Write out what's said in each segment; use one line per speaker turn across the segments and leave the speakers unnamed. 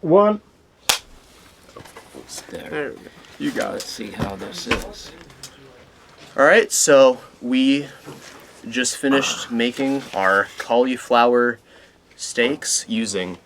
one.
There.
You got
Let's see how this is.
All right, so we just finished making our cauliflower steaks using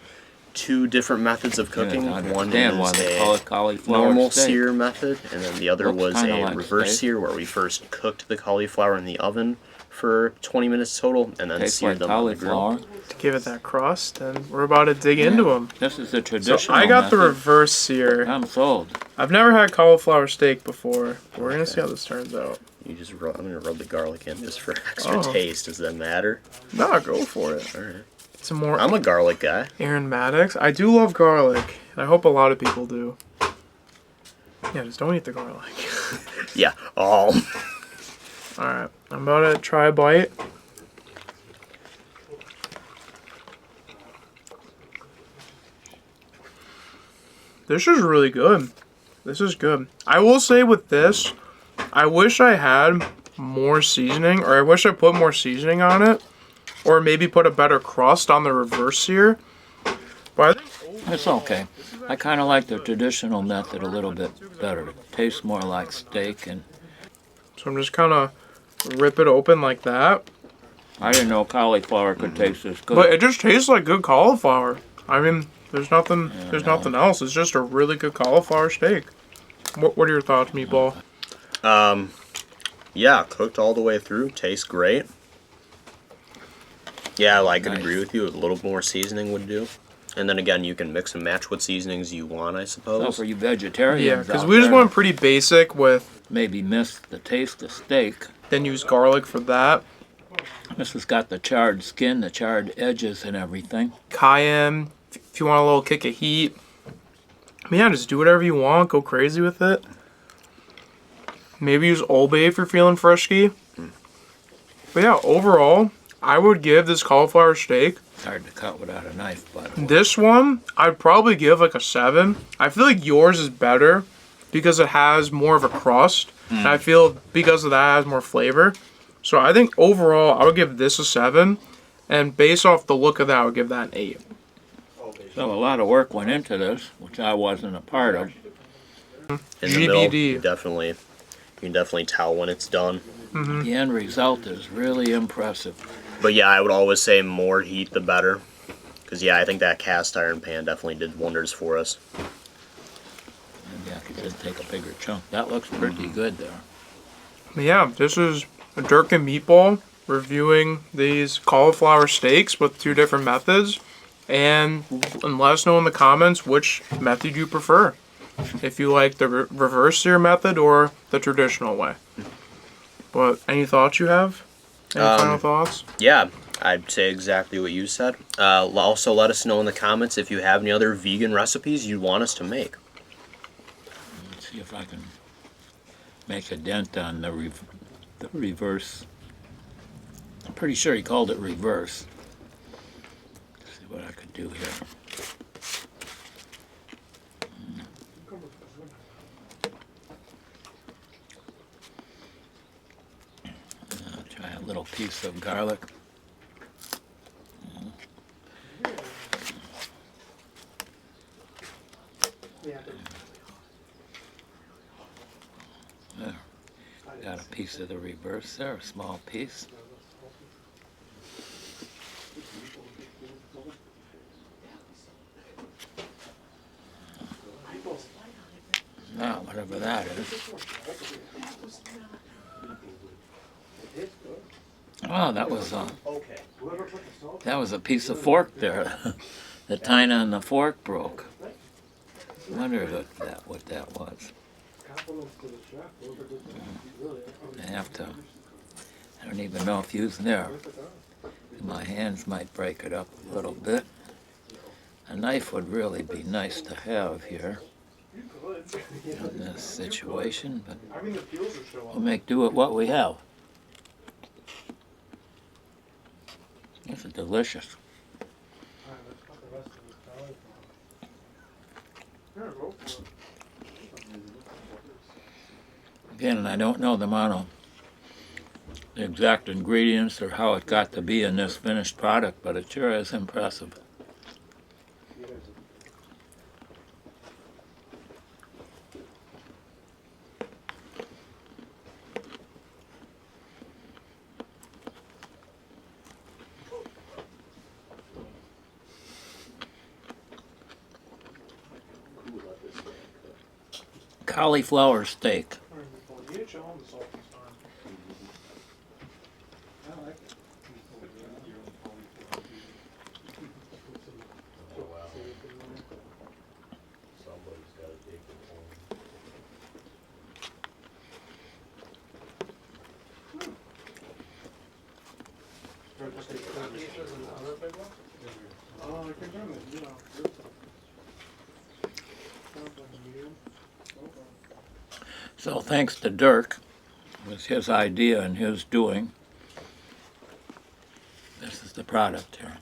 two different methods of cooking. One is a normal sear method, and then the other was a reverse sear where we first cooked the cauliflower in the oven for 20 minutes total, and then seared them on the grill.
To give it that crust, and we're about to dig into them.
This is the traditional
So I got the
method.
reverse sear.
I'm sold.
I've never had cauliflower steak before. We're gonna see how this turns out.
You just I'm gonna rub the garlic in just for extra taste. Does that matter?
No, go for it.
All right.
It's a more
I'm a garlic guy.
aromatics. I do love garlic. I hope a lot of people do. Yeah, just don't eat the garlic.
Yeah. Oh.
All right, I'm about to try a bite. This is really good. This is good. I will say with this, I wish I had more seasoning, or I wish I put more seasoning on it, or maybe put a better crust on the reverse sear. But I think
It's okay. I kind of like the traditional method a little bit better. It tastes more like steak, and
so. I'm just kind of rip it open like that.
I didn't know cauliflower could taste this good.
But it just tastes like good cauliflower. I mean, there's nothing nothing else. It's just a really good cauliflower steak. What are your thoughts, Meatball?
Yeah, cooked all the way through. Tastes great. Yeah, I could agree with you. A little more seasoning would do. And then again, you can mix and match what seasonings you want, I suppose.
So for you vegetarians,
Yeah, because we just went pretty basic with.
Maybe miss the taste of steak.
Then use garlic for that.
This has got the charred skin, the charred edges, and everything.
Cayenne, if you want a little kick of heat. I mean, yeah, just do whatever you want. Go crazy with it. Maybe use Old Bay if you're feeling frisky. But yeah, overall, I would give this cauliflower steak.
It's hard to cut without a knife, but
This one, I'd probably give like a 7. I feel like yours is better because it has more of a crust. And I feel because of that, it has more flavor. So I think overall, I would give this a 7. And based off the look of that, I would give that an 8.
so a lot of work went into this, which I wasn't a part of.
In the middle,
GBD.
you can definitely tell when it's done.
The end result is really impressive.
But yeah, I would always say more heat the better. Because yeah, I think that cast iron pan definitely did wonders for us.
Maybe I could just take a bigger chunk. That looks pretty good there.
But yeah, this is a Dirk and Meatball reviewing these cauliflower steaks with 2 different methods. And let us know in the comments which method you prefer. If you like the reverse sear method or the traditional way. But any thoughts you have? Any final thoughts?
Yeah, I'd say exactly what you said. Also, let us know in the comments if you have any other vegan recipes you want us to make.
Let's see if I can make a dent on the reverse. I'm pretty sure he called it reverse. Let's see what I could do here. I'll try a little piece of garlic. There. Got a piece of the reverse there, a small piece. Now, whatever that is. Oh, that was a piece of fork there. The tine on the fork broke. I wonder what that was. I don't even know if using there. My hands might break it up a little bit. A knife would really be nice to have here in this situation, but we'll make do with what we have. This is delicious. Again, I don't know the exact ingredients or how it got to be in this finished product, but it sure is impressive. Cauliflower steak. So thanks to Dirk, it was his idea and his doing. This is the product here.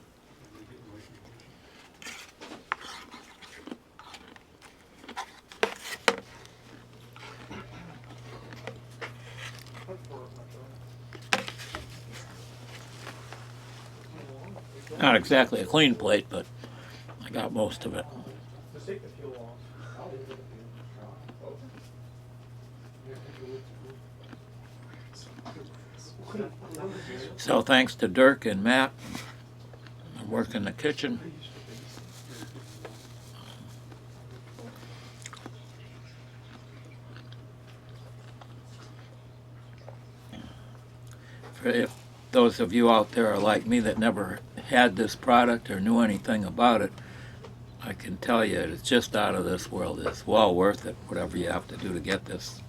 Not exactly a clean plate, but I got most of it. So thanks to Dirk and Matt, I work in the kitchen. If those of you out there are like me that never had this product or knew anything about it, I can tell you it's just out of this world. It's well worth it, whatever you have to do to get this.